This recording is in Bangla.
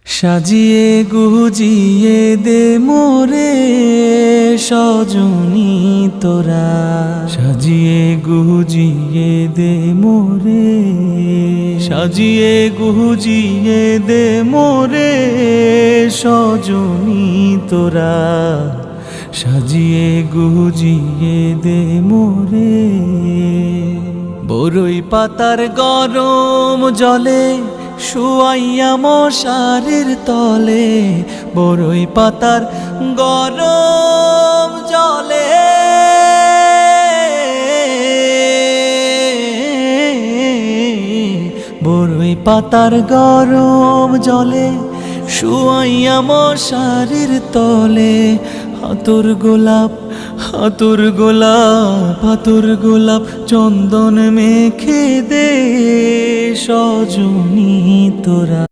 সাজিয়ে গুজিয়ে দে মোরে সজনী তোরা, সাজিয়ে গুজিয়ে দে মোরে, সাজিয়ে গুজিয়ে দে মোরে সজনী তোরা, সাজিয়ে গুজিয়ে দে মোরে। বরই পাতার গরম জলে শুয়াইয়া মশারির তলে, বরই পাতার গরম জলে, বরই পাতার গরম জলে শুয়াইয়া মশারির তলে। হাতুর গোলাপ হাতুর গোলাপ হাতুর গোলাপ চন্দন মেখে দে সজনী তোরা।